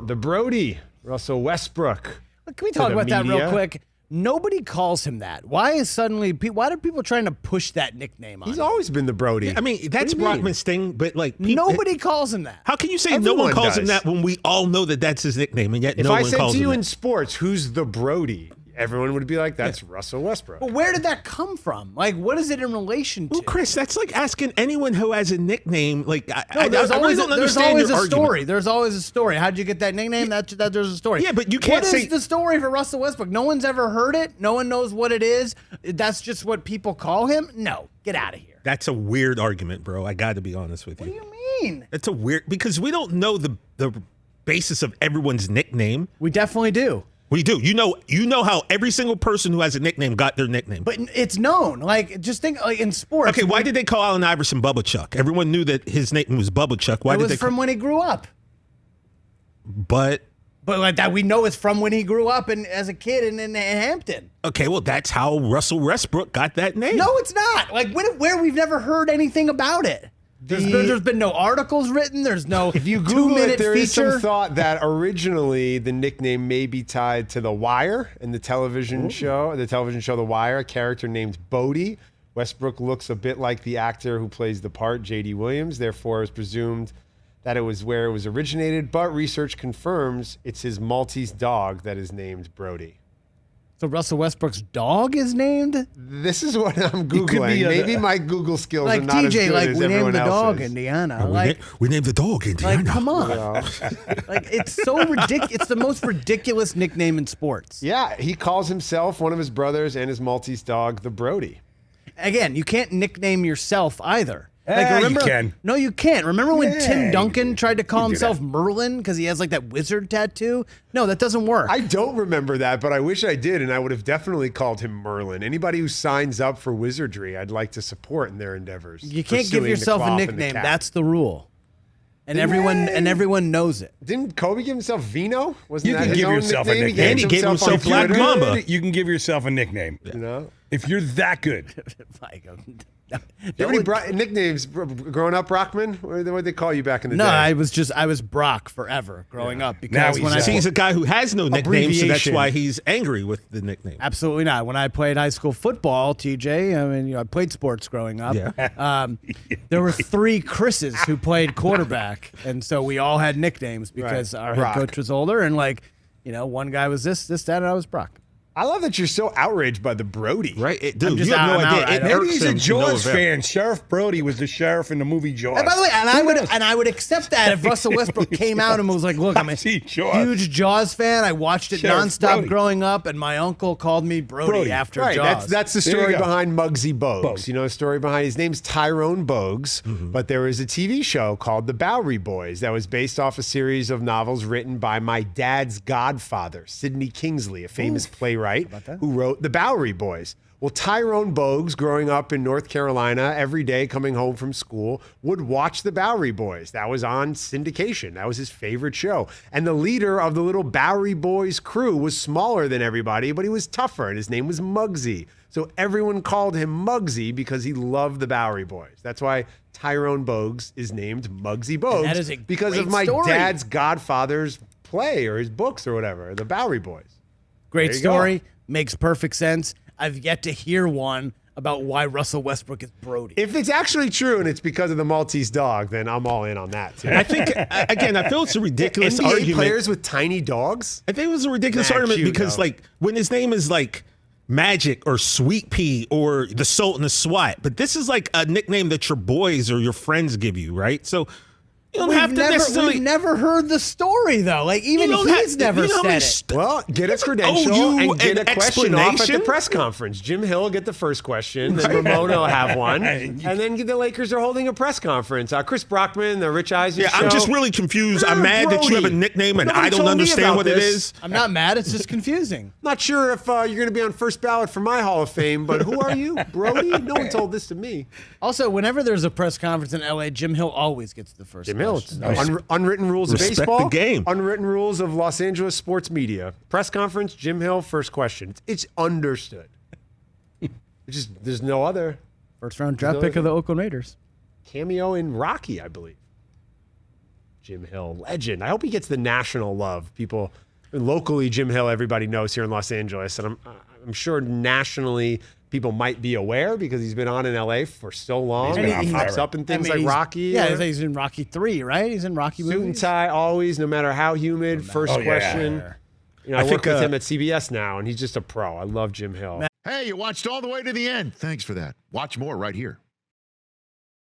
the Brodie, Russell Westbrook. Can we talk about that real quick? Nobody calls him that. Why are people trying to push that nickname on him? He's always been the Brodie. I mean, that's Brockman's thing, but like nobody calls him that. How can you say no one calls him that when we all know that that's his nickname, and yet no one calls him that? If I said to you in sports, who's the Brodie? Everyone would be like, that's Russell Westbrook. But where did that come from? Like, what is it in relation to? Well, Chris, that's like asking anyone who has a nickname. Like, there's always a argument. story. There's always a story. How'd you get that nickname? That there's a story. Yeah, but you can't say... What is the story for Russell Westbrook? No one's ever heard it. No one knows what it is. That's just what people call him? No. Get out of here. That's a weird argument, bro. I got to be honest with you. What do you mean? It's a weird... Because we don't know the basis of everyone's nickname. We definitely do. We do. You know how every single person who has a nickname got their nickname. But it's known. Like, just think like in sports. Okay, why did they call Allen Iverson Bubba Chuck? Everyone knew that his name was Bubba Chuck. Why did they? From when he grew up. But like that, we know it's from when he grew up and as a kid in Hampton. Okay, well, that's how Russell Westbrook got that name. No, it's not. Like where we've never heard anything about it. There's been no articles written. There's no if you Google it, there feature. Is some thought that originally the nickname may be tied to The Wire and the television show. The Wire, a character named Brodie. Westbrook looks a bit like the actor who plays the part, J.D. Williams. Therefore, it was presumed that it was where it was originated. But research confirms it's his Maltese dog that is named Brodie. So Russell Westbrook's dog is named? This is what I'm Googling. Maybe my Google skills are not TJ, as good like as we everyone named the dog else's. Indiana. We named the dog Indiana. Like, come on. Like, it's so ridiculous. It's the most ridiculous nickname in sports. Yeah, he calls himself, one of his brothers, and his Maltese dog, the Brodie. Again, you can't nickname yourself either. Like, remember, you can. No, you can't. Remember when Tim Duncan tried to call himself Merlin because he has like that wizard tattoo? No, that doesn't work. I don't remember that, but I wish I did, and I would have definitely called him Merlin. Anybody who signs up for wizardry, I'd like to support in their endeavors. You can't give yourself a nickname. That's the rule. And everyone knows it. Didn't Kobe give himself Vino? You can give yourself a nickname. He gave himself Black Mamba. You can give yourself a nickname. You know? If you're that good. You have any nicknames growing up, Brockman? What did they call you back in the day? No, I was Brock forever growing up because when he's a guy who has no nickname, so that's why he's angry with the nickname. Absolutely not. When I played high school football, TJ, I mean, I played sports growing up. Yeah. There were 3 Chris's who played quarterback, and so we all had nicknames because our head coach was older, and one guy was this, that, and I was Brock. I love that you're so outraged by the Brodie. Right? Dude, you have no idea. Maybe he's a Jaws fan. Sheriff Brodie was the sheriff in the movie Jaws. And by the way, I would accept that if Russell Westbrook came out and was like, look, I'm a huge Jaws fan. I watched it nonstop growing up, and my uncle called me Brodie after Jaws. That's the story behind Muggsy Bogues. You know, the story behind his name's Tyrone Bogues, but there was a TV show called The Bowery Boys that was based off a series of novels written by my dad's godfather, Sidney Kingsley, a famous playwright who wrote The Bowery Boys. Well, Tyrone Bogues, growing up in North Carolina, every day coming home from school, would watch The Bowery Boys. That was on syndication. That was his favorite show. And the leader of the little Bowery Boys crew was smaller than everybody, but he was tougher, and his name was Muggsy. So everyone called him Muggsy because he loved The Bowery Boys. That's why Tyrone Bogues is named Muggsy Bogues. That is a because of my dad's godfather's play or his books or whatever, The Bowery Boys. Great story. Makes perfect sense. I've yet to hear one about why Russell Westbrook is Brodie. If it's actually true and it's because of the Maltese dog, then I'm all in on that too. I think, again, I feel it's a ridiculous NBA argument. players with tiny dogs? I think it was a ridiculous argument because, when his name is Magic or Sweet Pea or the Sultan of SWAT, but this is like a nickname that your boys or your friends give you, right? So you don't have to necessarily. We've never heard the story though. Like even he's never said it. Well, get a credential and get a question off at the press conference. Jim Hill will get the first question, then Ramona will have one, and then the Lakers are holding a press conference. Chris Brockman, the Rich Eisen Show. I'm just really confused. I'm mad that you have a nickname and I don't understand what it is. I'm not mad. It's just confusing. Not sure if you're going to be on first ballot for my Hall of Fame, but who are you, Brodie? No one told this to me. Also, whenever there's a press conference in LA, Jim Hill always gets the first. Jim Hill. Unwritten rules of baseball. The game. Unwritten rules of Los Angeles sports media. Press conference, Jim Hill, first question. It's understood. There's no other. First round draft pick of the Oakland Raiders. Cameo in Rocky, I believe. Jim Hill, legend. I hope he gets the national love. People locally, Jim Hill, everybody knows here in Los Angeles, and I'm sure nationally people might be aware because he's been on in LA for so long. And he pops up in things like Rocky. Yeah, he's in Rocky 3, right? He's in Rocky movies. Suit and tie always, no matter how humid. First question. Yeah. You know, I work with him at CBS now, and he's just a pro. I love Jim Hill. Hey, you watched all the way to the end. Thanks for that. Watch more right here.